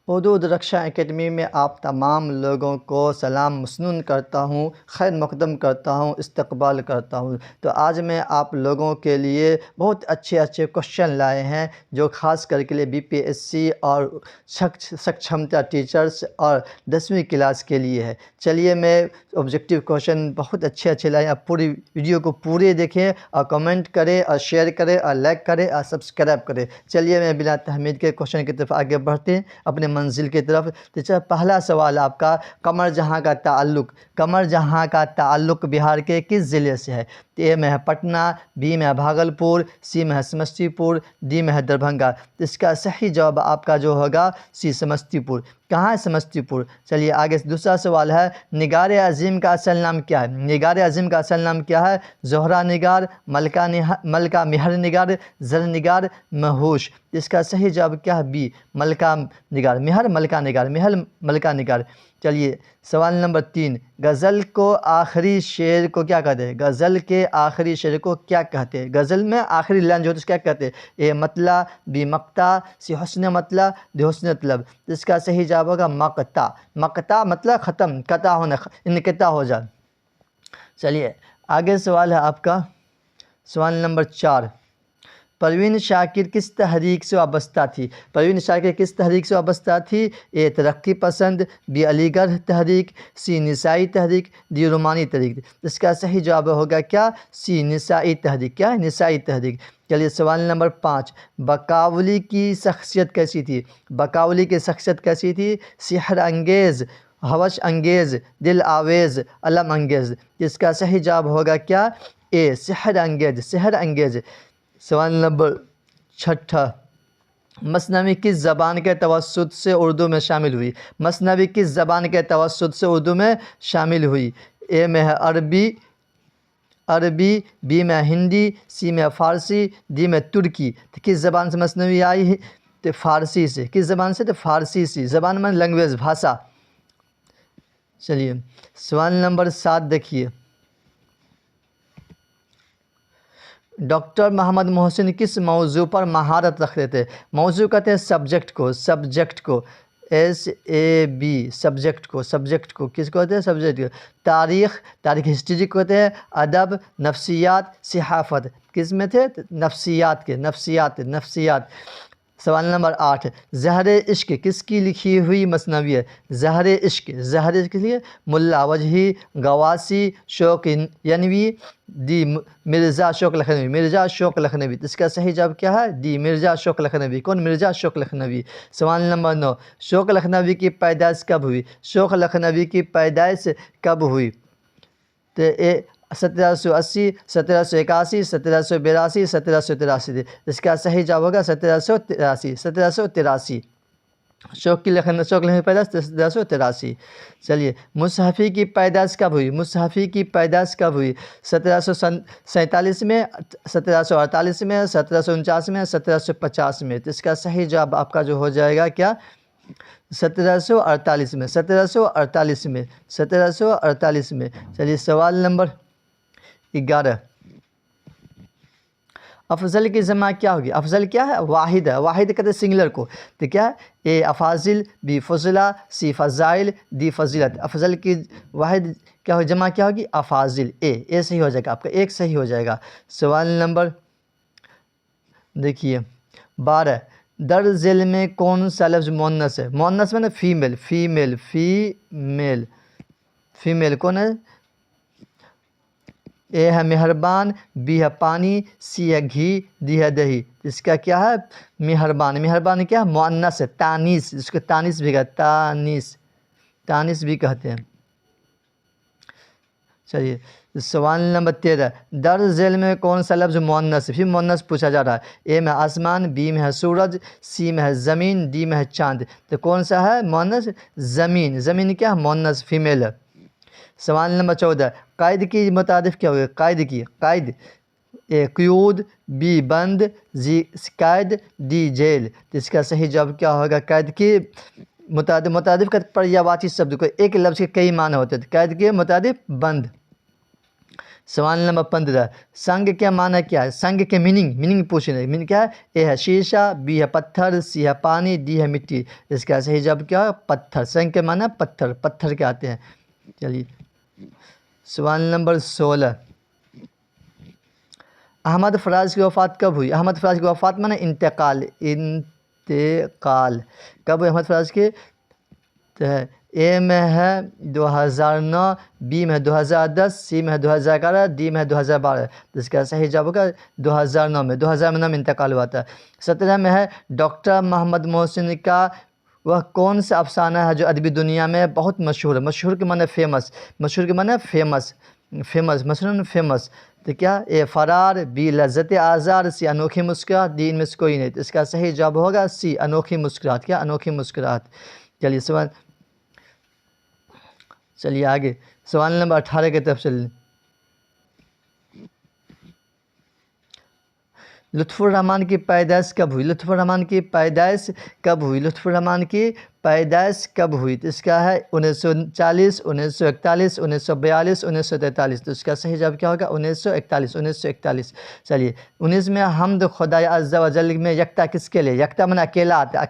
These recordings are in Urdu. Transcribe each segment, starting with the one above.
حدود رکشا اکیڈمی میں آپ تمام لوگوں کو سلام مسنون کرتا ہوں، خیر مقدم کرتا ہوں، استقبال کرتا ہوں۔ تو آج میں آپ لوگوں کے لیے بہت اچھے اچھے کوشچن لائے ہیں جو خاص کر کے لیے بی پی ایس سی اور سکچھمتا ٹیچرس اور 10ویں کلاس کے لیے ہے۔ چلیے میں آبجیکٹیو کوشچن بہت اچھے اچھے لائے ہیں، آپ پوری ویڈیو کو پورے دیکھیں اور کمنٹ کریں اور شیئر کریں اور لائک کریں اور سبسکرائب کریں۔ چلیے میں بلا تحمید کے کوشچن کی طرف آگے بڑھتے ہیں اپنے منزل کی طرف۔ تو پہلا سوال آپ کا، قمر جہاں کا تعلق، قمر جہاں کا تعلق بہار کے کس ضلع سے ہے؟ اے میں ہے پٹنہ، بی میں ہے بھاگلپور، سی میں ہے سمستی پور، ڈی میں ہے دربھنگہ۔ تو اس کا صحیح جواب آپ کا جو ہوگا سی سمستی پور۔ کہاں ہے سمستی پور؟ چلیے آگے دوسرا سوال ہے، نگار عظیم کا اصل نام کیا ہے؟ نگار عظیم کا اصل نام کیا ہے؟ زہرہ نگار، ملکہ مہر نگار، زر نگار، مہوش۔ اس کا صحیح جواب کیا ہے؟ بی ملکہ نگار، مہر ملکہ نگار، مہر ملکہ نگار۔ چلیے سوال نمبر 3، غزل کو آخری شعر کو کیا کہتے ہیں؟ غزل کے آخری شعر کو کیا کہتے ہیں؟ غزل میں آخری لائن جو ہوتی ہے اس کیا کہتے ہیں؟ اے مطلع، بی مقطع، سی حسن مطلع، دی حسن طلب۔ اس کا صحیح جواب ہوگا مقطع۔ مقطع مطلب ختم، قطع ہونا، انقطاع ہو جائے۔ چلیے آگے سوال ہے آپ کا، سوال نمبر 4، پروین شاکر کس تحریک سے وابستہ تھی؟ پروین شاکر کس تحریک سے وابستہ تھی؟ اے ترقی پسند، بی علی گڑھ تحریک، سی نسائی تحریک، دی رومانی تحریک۔ اس کا صحیح جواب ہوگا کیا؟ سی نسائی تحریک۔ کیا ہے؟ نسائی تحریک۔ چلیے سوال نمبر 5، بقاولی کی شخصیت کیسی تھی؟ بقاولی کی شخصیت کیسی تھی؟ سحر انگیز، ہوش انگیز، دل آویز، علم انگیز۔ اس کا صحیح جواب ہوگا کیا؟ اے سحر انگیز، سحر انگیز۔ سوال نمبر 6، مثنوی کس زبان کے توسط سے اردو میں شامل ہوئی؟ مثنوی کس زبان کے توسط سے اردو میں شامل ہوئی؟ اے میں ہے عربی، بی میں ہندی، سی میں فارسی، ڈی میں ترکی۔ تو کس زبان سے مثنوی آئی ہے؟ تو فارسی سے۔ کس زبان سے؟ تو فارسی سے۔ زبان میں لینگویج، بھاشا۔ چلیے سوال نمبر 7 دیکھیے، ڈاکٹر محمد محسن کس موضوع پر مہارت رکھتے تھے؟ موضوع کہتے ہیں سبجیکٹ کو، سبجیکٹ کو، SAB، سبجیکٹ کو، سبجیکٹ کو کس کو کہتے ہیں؟ سبجیکٹ کو۔ تاریخ ہسٹری کو کہتے ہیں، ادب، نفسیات، صحافت۔ کس میں تھے؟ نفسیات کے، نفسیات۔ سوال نمبر 8، زہر عشق کس کی لکھی ہوئی مثنوی ہے؟ زہر عشق کے لیے ملا وجہی، گواسی، شوق ینوی، ڈی مرزا شوق لکھنوی، مرزا شوق لکھنوی۔ اس کا صحیح جواب کیا ہے؟ ڈی مرزا شوق لکھنوی۔ کون؟ مرزا شوق لکھنوی۔ سوال نمبر 9، شوق لکھنوی کی پیدائش کب ہوئی؟ شوق لکھنوی کی پیدائش کب ہوئی؟ تو 1780، 1781، 1782، 1783۔ اس کا صحیح جواب ہوگا 1783، 1783۔ شوق لکھنوی پیدائش 1783۔ چلیے مصحفی کی پیدائش کب ہوئی؟ مصحفی کی پیدائش کب ہوئی؟ 1747 میں، 1748 میں، 1749 میں، 1750 میں۔ تو اس کا صحیح جواب آپ کا جو ہو جائے گا کیا؟ 1748 میں، 1748 میں، 1748 میں۔ چلیے سوال نمبر 11، افضل کی جمع کیا ہوگی؟ افضل کیا ہے؟ واحد ہے، واحد کہتے ہیں سنگلر کو۔ تو کیا ہے؟ اے افاضل، بی فضلہ، سی فضائل، ڈی فضیلت۔ افضل کی واحد کیا ہو، جمع کیا ہوگی؟ افاضل۔ اے صحیح ہو جائے گا آپ کا، ایک صحیح ہو جائے گا۔ سوال نمبر دیکھیے 12، در ذیل میں کون سا لفظ مؤنث ہے؟ مؤنث میں فیمیل، فیمیل کون ہے؟ اے ہے مہربان، بی ہے پانی، سی ہے گھی، ڈی ہے دہی۔ اس کا کیا ہے؟ مہربان۔ مہربان کیا ہے؟ مؤنث ہے، تانیث، جس کو تانیث بھی کہتے ہیں، تانیث بھی کہتے ہیں۔ چلیے سوال نمبر 13، در ذیل میں کون سا لفظ مؤنث ہے؟ پھر مؤنث پوچھا جا رہا ہے۔ اے میں آسمان، بی میں ہے سورج، سی میں ہے زمین، ڈی میں ہے چاند۔ تو کون سا ہے مؤنث؟ زمین۔ زمین کیا ہے؟ مؤنث، فیمیل ہے۔ سوال نمبر 14، قائد کی مترادف کیا ہوگی؟ قائد، اے قیود، بی بند، سی قید، ڈی جیل۔ تو اس کا صحیح جواب کیا ہوگا؟ قید کی مترادف کا پریاواچی شبد کو، ایک لفظ کے کئی معنی ہوتے ہیں۔ قید کے مترادف بند۔ سوال نمبر 15، سنگ کے معنی کیا ہے؟ سنگ کے میننگ پوچھ رہے ہیں. میننگ کیا ہے؟ اے ہے شیشہ، بی ہے پتھر، سی ہے پانی، ڈی ہے مٹی. اس کا صحیح جواب کیا ہے؟ پتھر. سنگ کے معنی پتھر کے آتے ہیں. چلیے سوال نمبر 16، احمد فراز کی وفات کب ہوئی؟ احمد فراز کی وفات معنی انتقال کب ہوئی احمد فراز کی؟ اے میں ہے 2009، بی میں 2010، سی میں 2011، ڈی میں 2012. جس کا صحیح جواب ہوگا 2009 میں. 2009 میں انتقال ہوا تھا. 17 میں ہے ڈاکٹر محمد محسن کا وہ کون سا افسانہ ہے جو ادبی دنیا میں بہت مشہور ہے؟ مشہور کے معنی فیمس. مشہور کے معنی فیمس. تو کیا؟ اے فرار، بی لذت آزار، سی انوکھی مسکراہٹ، ڈی ان میں سے کوئی نہیں. تو اس کا صحیح جواب ہوگا سی انوکھی مسکراہٹ. کیا؟ انوکھی مسکراہٹ. چلیے آگے سوال نمبر 18 کی طرف چلیں. لطف الرحمن کی پیدائش کب ہوئی؟ لطف الرحمن کی پیدائش کب ہوئی؟ لطف الرحمن کی پیدائش کب ہوئی؟ تو اس کا ہے 1940، 1941، 1942، 1943. تو اس کا صحیح جواب کیا ہوگا؟ 1941. چلیے 19 میں حمد خدائے عز و جل میں یکتا کس کے لیے؟ یکتا من اکیلا آتا ہے.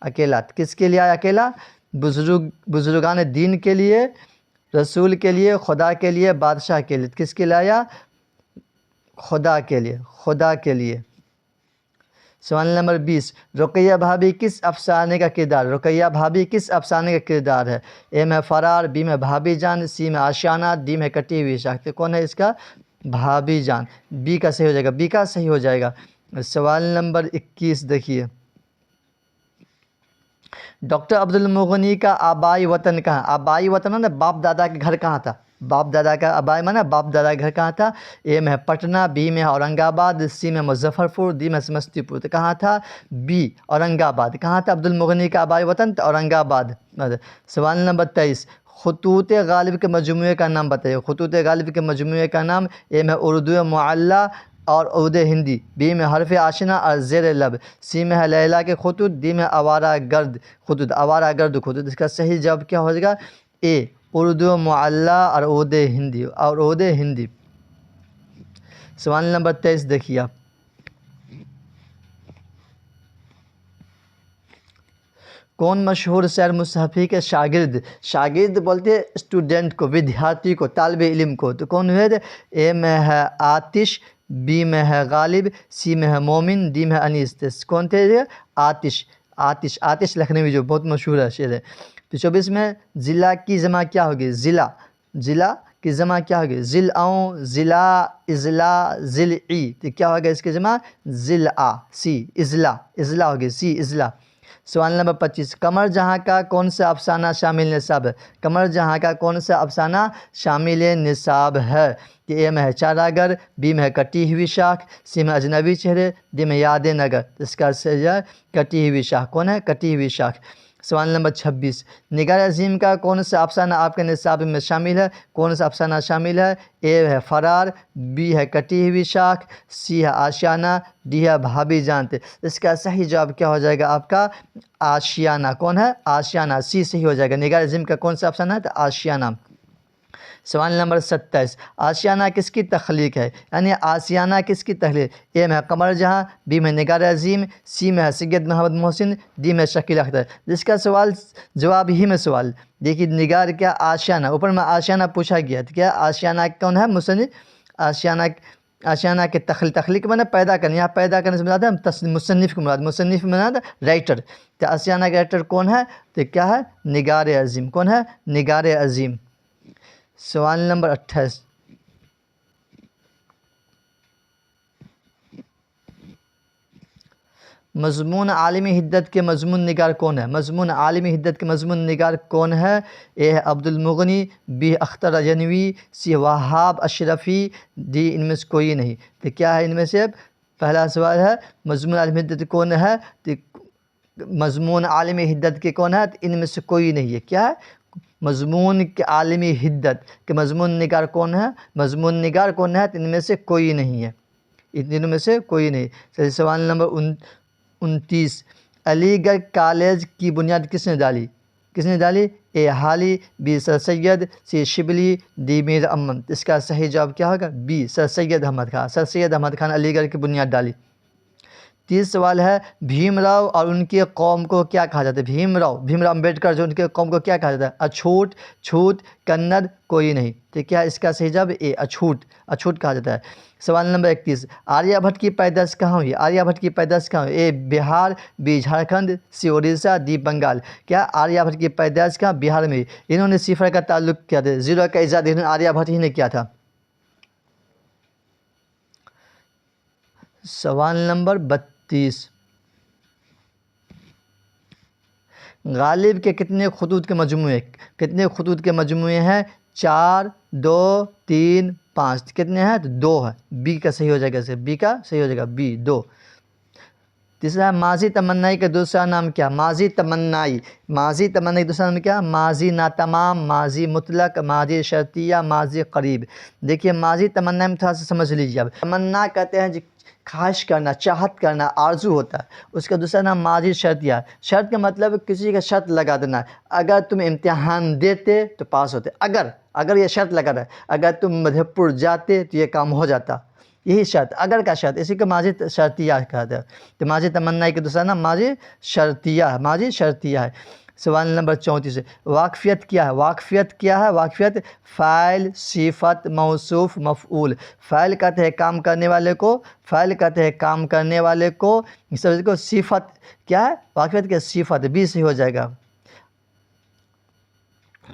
اکیلا کس کے لیے آیا؟ اکیلا بزرگان دین کے لیے، رسول کے لیے، خدا کے لیے، بادشاہ کے لیے. کس کے لیے آیا؟ خدا کے لیے. سوال نمبر 20، رقیہ بھابھی کس افسانے کا کردار؟ رقیہ بھابھی کس افسانے کا کردار ہے؟ اے میں فرار، بی میں بھابھی جان، سی میں آشیانہ، ڈی میں کٹی ہوئی شاخ. کون ہے اس کا؟ بھابھی جان. بی کا صحیح ہو جائے گا. سوال نمبر 21 دیکھیے، ڈاکٹر عبد المغنی کا آبائی وطن کہاں؟ آبائی وطن مانا باپ دادا کے گھر کہاں تھا؟ باپ دادا کا آبائی مانا باپ دادا کے گھر کہاں تھا؟ اے میں پٹنہ، بی میں اورنگ آباد، سی میں مظفر پور، ڈی میں سمستی پور. تو کہاں تھا؟ بی اورنگ آباد. کہاں تھا عبد المغنی کا آبائی وطن؟ تو اورنگ آباد. سوال نمبر 23، خطوط غالب کے مجموعے کا نام بتائیے. خطوط غالب کے مجموعے کا نام، اے میں اردو معلی اور اردو ہندی، بی میں حرف آشنا اور زیر لب، سی میں ہے لیلا کے خطوط، ڈی میں آوارہ گرد خطوط. اس کا صحیح جواب کیا ہو جائے گا؟ اے اردو معلی اور اردو ہندی. سوال نمبر 23 دیکھیے آپ، کون مشہور شاعر مصحفی کے شاگرد بولتے ہیں اسٹوڈنٹ کو، ودیارتی کو، طالب علم کو. تو کون ہوئے؟ اے میں ہے آتش، بی میں ہے غالب، سی میں ہے مومن، ڈی میں ہے انیس. کون تھے یہ؟ آتش لکھنوی جو بہت مشہور ہے شاعر ہے. تو 24 میں ضلع کی جمع کیا ہوگی؟ ضلع کی جمع کیا ہوگی؟ ضلعوں، ضلع، اضلاع، ضلعی. تو کیا ہوگا اس کی جمع؟ ضلع. سی اضلاع ہوگی. سی اضلاع. سوال نمبر 25، قمر جہاں کا کون سا افسانہ شامل نصاب ہے؟ قمر جہاں کا کون سا افسانہ شامل نصاب ہے؟ کہ اے میں ہے چاراگر، بی میں ہے کٹی ہوئی شاخ، سی میں اجنبی چہرے، ڈی میں یاد نگر. اس کا صحیح ہے کٹی ہوئی شاخ. کون ہے؟ کٹی ہوئی شاخ. سوال نمبر 26، نگار عظیم کا کون سا افسانہ آپ کے نصاب میں شامل ہے؟ کون سا افسانہ شامل ہے؟ اے ہے فرار، بی ہے کٹی ہوئی شاخ، سی ہے آشیانہ، ڈی ہے بھابھی جانتے. اس کا صحیح جواب کیا ہو جائے گا آپ کا؟ آشیانہ. کون ہے؟ آشیانہ. سی صحیح ہو جائے گا. نگار عظیم کا کون سا افسانہ ہے؟ تو آشیانہ. سوال نمبر 27، آشیانہ کس کی تخلیق ہے؟ یعنی آشیانہ کس کی تخلیق؟ اے میں قمر جہاں، بی میں نگار عظیم، سی میں سید محمد محسن، ڈی میں شکیل اختر. جس کا سوال جواب ہی میں سوال دیکھیے، نگار کیا آشیانہ، اوپر میں آشیانہ پوچھا گیا تو کیا آشیانہ کون ہے؟ مصنف. آشیانہ کے تخلیق میں پیدا کرنا. یہاں پیدا کرنے سے مراد ہے مصنف کو مصنف میں مراد رائٹر. تو آشیانہ کا رائٹر کون ہے؟ تو کیا ہے؟ نگار عظیم. کون ہے؟ نگار عظیم. سوال نمبر 28، مضمون عالمی حدت کے مضمون نگار کون ہے؟ مضمون عالمی حدت کے مضمون نگار کون ہے؟ اے عبد المغنی، بی اختر اجنبی، سی وہاب اشرفی، ڈی ان میں سے کوئی نہیں. تو کیا ہے ان میں سے؟ پہلا سوال ہے مضمون عالمی حدت کون ہے؟ تو مضمون عالمی حدت کے کون ہے؟ تو ان میں سے کوئی نہیں ہے. کیا ہے؟ مضمون کے عالمی حدت کے مضمون نگار کون ہے؟ مضمون نگار کون ہے؟ تو ان میں سے کوئی نہیں ہے. ان دنوں میں سے کوئی نہیں. چلیے سوال نمبر 29، علی گڑھ کالج کی بنیاد کس نے ڈالی؟ کس نے ڈالی؟ A Hali, B Sir Syed, C Shibli, D Mir Amman. اس کا صحیح جواب کیا ہوگا؟ B Sir Syed Ahmad Khan. Sir Syed Ahmad Khan Aligarh کی بنیاد ڈالی۔ 30 سوال ہے، بھیم راؤ اور ان کی قوم کو کیا کہا جاتا ہے؟ بھیم راؤ امبیڈکر جو ان کے قوم کو کیا کہا جاتا ہے؟ اچھوٹ، چھوٹ، کنڑ، کوئی نہیں۔ تو کیا اس کا صحیح جواب؟ اے اچھوٹ، اچھوٹ کہا جاتا ہے۔ سوال نمبر 31، آریہ بھٹ کی پیدائش کہاں ہوئی؟ آریہ بھٹ کی پیدائش کہاں ہوئی؟ A Bihar, B Jharkhand, C Odisha, D Bengal. کیا آریہ بھٹ کی پیدائش کہاں؟ بہار میں ہوئی۔ انہوں نے صفر کا تعلق کیا تھا، زیرو کا ایجاد آریہ بھٹ ہی نے کیا تھا۔ سوال نمبر 32، غالب کے کتنے خطوط کے مجموعے؟ کتنے خطوط کے مجموعے ہیں؟ 4، 2، 3، 5۔ کتنے ہیں؟ 2 ہے۔ بی کا صحیح ہو جائے گا، بی کا صحیح ہو جائے گا، بی 2۔ تیسرا، ماضی تمنائی کا دوسرا نام کیا؟ ماضی تمنائی، ماضی تمنائی کا دوسرا نام کیا؟ ماضی ناتمام، ماضی مطلق، ماضی شرطیہ، ماضی قریب۔ دیکھیے ماضی تمنائی میں تھوڑا سا سمجھ لیجیے اب۔ تمنا کہتے ہیں خواہش کرنا، چاہت کرنا، آرزو ہوتا ہے۔ اس کا دوسرا نام ماضی شرطیہ۔ شرط کا مطلب کسی کا شرط لگا دینا، اگر تم امتحان دیتے تو پاس ہوتے، اگر یہ شرط لگا رہا ہے، اگر تم مدھے پور جاتے تو یہ کام ہو جاتا، یہی شرط، اگر کا شرط، اسی کو ماضی شرطیہ کہتے ہیں۔ تو ماضی تمنائی کے دوسرا نام ماضی شرطیہ ہے، ماضی شرطیہ ہے۔ سوال نمبر 34، واقفیت کیا ہے؟ واقفیت کیا ہے؟ واقفیت فاعل، صفت، موصوف، مفعول۔ فاعل کہتے ہیں کام کرنے والے کو، فاعل کہتے ہیں کام کرنے والے کو، صفت کیا ہے؟ واقفیت کیا؟ صفت، بی صحیح ہو جائے گا۔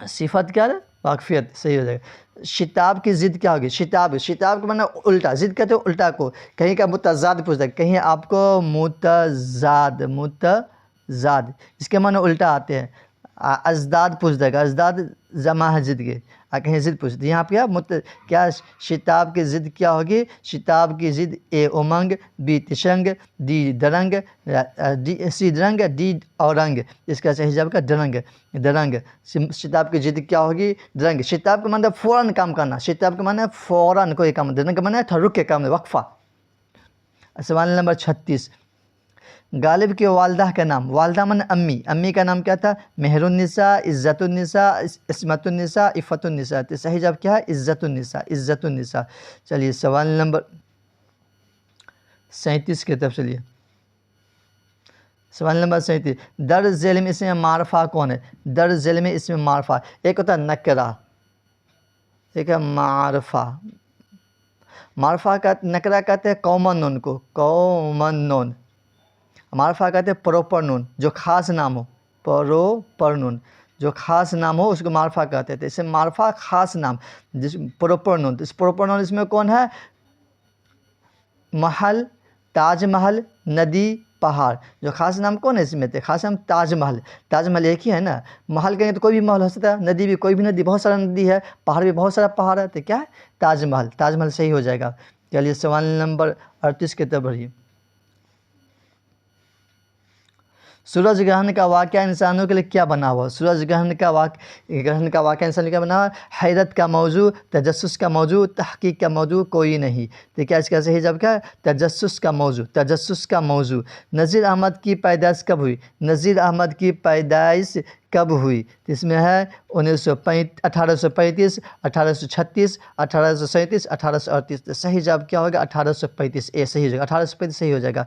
صفت کیا ہے؟ واقفیت صحیح ہو جائے گا۔ شتاب کی ضد کیا ہوگی؟ شتاب کا معنی الٹا، ضد کہتے ہیں الٹا کو، کہیں کا متضاد پوچھتا ہے، کہیں آپ کو متضاد اس کے معنی الٹا آتے ہیں۔ ازداد پوچھ دے گا، ازداد جمع ہے ضد کے، کہیں ضد پوچھتے ہیں، یہاں پہ کیا شتاب کی ضد کیا ہوگی؟ شتاب کی ضد اے امنگ، بی تشنگ، ڈی درنگ، سی درنگ، ڈی اورنگ۔ اس کا صحیح جواب کا درنگ۔ شتاب کی ضد کیا ہوگی؟ درنگ۔ شتاب کا مطلب فوراً کام کرنا، شتاب کا معنی فوراً کوئی کام، درنگ کا معنی تھوڑا رک کے کام، وقفہ۔ سوال نمبر 36، غالب کی والدہ کا نام؟ والدہ من امی، امی کا نام کیا تھا؟ مہر النساء، عزت النساء، عصمت النساء، عفت النساء۔ تو صحیح جواب کیا ہے؟ عزت النساء، عزت النساء۔ چلیے سوال نمبر 37 کی طرف چلیے۔ سوال نمبر 37، در ذیل میں اسم معرفہ کون ہے؟ در ذیل میں اسم معرفہ، ایک ہوتا ہے نکرہ، ایک ہے معرفہ۔ معرفہ کا نکرہ کہتے ہیں کامن نون کو، کامن نون۔ معرفہ کہتے ہیں پروپر نون، جو خاص نام ہو، پروپر نون جو خاص نام ہو اس کو معرفہ کہتے ہیں۔ اس میں معرفہ خاص نام، جس پروپر نون، اس پروپر نون اس میں کون ہے؟ محل، تاج محل، ندی، پہاڑ۔ جو خاص نام کون ہے اس میں؟ خاص نام تاج محل۔ تاج محل ایک ہی ہے نا، محل کہیں تو کوئی بھی محل ہو سکتا ہے، ندی بھی کوئی بھی ندی، بہت سارا ندی ہے، پہاڑ بھی بہت سارا پہاڑ ہے، تو کیا ہے؟ تاج محل، تاج محل صحیح ہو جائے گا۔ چلیے سوال نمبر 38 کی طرف بڑھیے۔ سورج گرہن کا واقعہ انسانوں کے لیے کیا بنا ہوا؟ سورج گرہن کا واقعہ انسانوں کے لیے کیا بنا ہوا؟ حیرت کا موضوع، تجسس کا موضوع، تحقیق کا موضوع، کوئی نہیں۔ تو کیا اس کا صحیح جواب کیا ہے؟ تجسس کا موضوع، تجسس کا موضوع۔ نذیر احمد کی پیدائش کب ہوئی؟ نذیر احمد کی پیدائش کب ہوئی؟ اس میں ہے 1835، 1836، 1837، 1838۔ تو صحیح جواب کیا ہوگا؟ 1835، اے صحیح ہو جائے گا، 1835 صحیح ہو جائے گا۔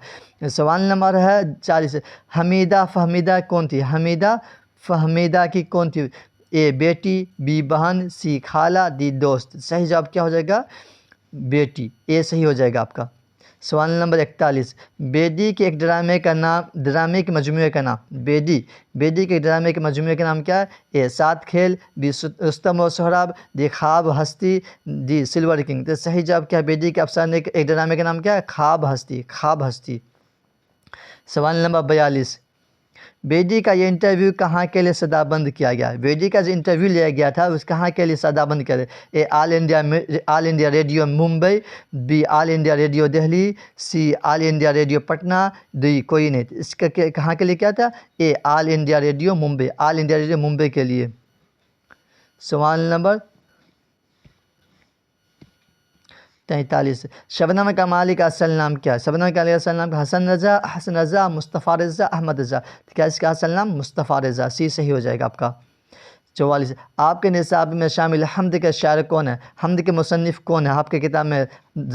سوال نمبر ہے 40، حمیدہ فہمیدہ کون تھی؟ حمیدہ فہمیدہ کی کون تھی؟ اے بیٹی، بی بہن، سی خالہ، ڈی دوست۔ صحیح جواب کیا ہو جائے گا؟ بیٹی، اے صحیح ہو جائے گا آپ کا۔ سوال نمبر 41، بیدی کے ایک ڈرامے کا نام، ڈرامے کے مجموعے کا نام، بیدی کے ڈرامے کے مجموعے کا نام کیا ہے؟ اے 7 کھیل، بی رستم و سہراب، ڈی خواب ہستی، ڈی سلور کنگ۔ تو صحیح جواب کیا ہے؟ بیدی کے افسانے کے ایک ڈرامے کا نام کیا ہے؟ خواب ہستی، خواب ہستی۔ سوال نمبر 42، بیدی کا یہ انٹرویو کہاں کے لیے صدا بند کیا گیا؟ بیدی کا جو انٹرویو لیا گیا تھا اس کہاں کے لیے صدا بند کیا گیا؟ A All India Radio Mumbai, B All India Radio Delhi, C All India Radio Patna, D کوئی نہیں۔ اس کا کہاں کے لیے کیا تھا؟ A All India Radio Mumbai, All India Radio Mumbai کے لیے۔ سوال نمبر 43 شبنم کمالی کا اصل نام کیا ہے؟ شبنم کمالی کا اصل نام حسن رضا مصطفیٰ رضا احمد رضا، کیا اس کا اصل نام مصطفیٰ رضا، سی صحیح ہو جائے گا آپ کا۔ 44 آپ کے نصاب میں شامل حمد کے شاعر کون ہے؟ حمد کے مصنف کون ہے؟ آپ کے کتاب میں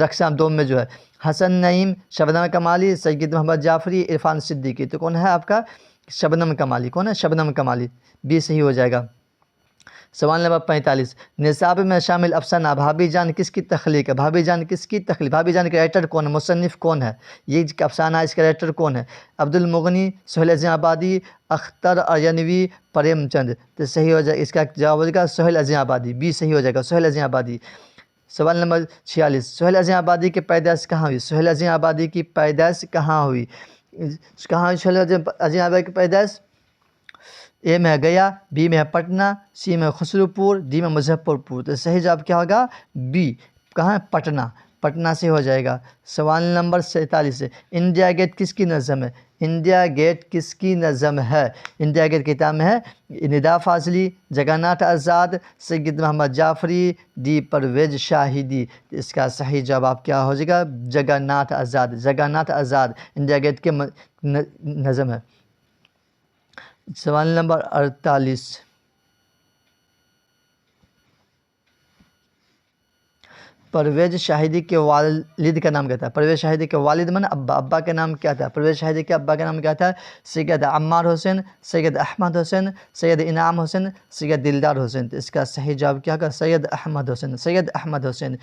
رقص دوم میں جو ہے حسن نعیم، شبنم کمالی، سید محمد جعفری، عرفان صدیقی، تو کون ہے آپ کا؟ شبنم کمالی، کون ہے؟ شبنم کمالی، بی صحیح ہو جائے گا۔ سوال نمبر 45 نصاب میں شامل افسانہ بھابی جان کس کی تخلیق ہے؟ بھابی جان کس کی تخلیق؟ بھابی جان کا رائٹر کون ہے؟ مصنف کون ہے؟ یہ افسانہ اس کا رائٹر کون ہے؟ عبد المغنی، سہیل عظیم آبادی، اختر ارینوی، پریم چند، تو صحیح ہو جائے، اس کا جواب ہو جائے گا سہیل عظیم آبادی، بی صحیح ہو جائے گا، سہیل عظیم آبادی۔ سوال نمبر 46 سہیل عظیم آبادی کی پیدائش کہاں ہوئی؟ سہیل عظیم آبادی کی پیدائش کہاں ہوئی؟ کہاں ہوئی سہیل عظیم آبادی کی پیدائش؟ اے میں گیا، بی میں پٹنہ، سی میں خسرو پور، ڈی میں مظفر پور، تو صحیح جواب کیا ہوگا؟ بی، کہاں ہے؟ پٹنہ، پٹنہ سے ہو جائے گا۔ سوال نمبر 47 انڈیا گیٹ کس کی نظم ہے؟ انڈیا گیٹ کس کی نظم ہے؟ انڈیا گیٹ کتاب میں ہے ندا فاضلی، جگن ناتھ آزاد، سید محمد جعفری، ڈی پرویز شاہدی، اس کا صحیح جواب کیا ہو جائے گا؟ جگن ناتھ آزاد، جگن ناتھ آزاد انڈیا گیٹ کے نظم ہے۔ سوال نمبر 48 پرویز شاہدی کے والد کا نام کیا تھا؟ پرویز شاہدی کے والد من ابا، ابا کا نام کیا تھا؟ پرویز شاہدی کے ابا کا نام کیا تھا؟ سید عمار حسین، سید احمد حسین، سید انعام حسین، سید دلدار حسین، تو اس کا صحیح جواب کیا ہوگا؟ سید احمد حسین، سید احمد حسین۔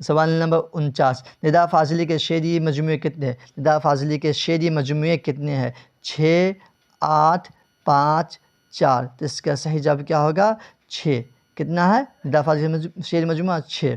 سوال نمبر 49 ندا فاضلی کے شعری مجموعے کتنے ہیں؟ ندا فاضلی کے شعری مجموعے کتنے ہیں؟ 6، 8، 5، 4، تو اس کا صحیح جواب کیا ہوگا؟ 6، کتنا ہے ندا فاضلی شعری مجموعہ؟ 6۔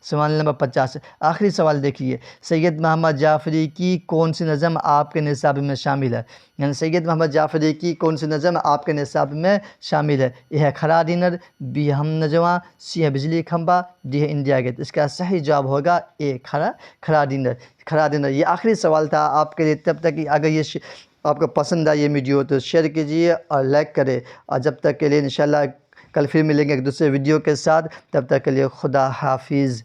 سوال نمبر 50 آخری سوال دیکھیے سید محمد جعفری کی کون سی نظم آپ کے نصاب میں شامل ہے؟ یعنی سید محمد جعفری کی کون سی نظم آپ کے نصاب میں شامل ہے؟ یہ ہے کھڑا ڈنر، بی ہم نجواں، سی ہے بجلی کھمبا، ڈی ہے انڈیا گیٹ، اس کا صحیح جواب ہوگا اے، کھڑا ڈنر، کھڑا ڈنر۔ یہ آخری سوال تھا آپ کے لیے، تب تک اگر یہ آپ کو پسند آئی یہ ویڈیو تو شیئر کیجیے اور لائک کرے، اور جب تک کے لیے انشاءاللہ کل پھر ملیں گے ایک دوسرے ویڈیو کے ساتھ، تب تک کے لیے خدا حافظ۔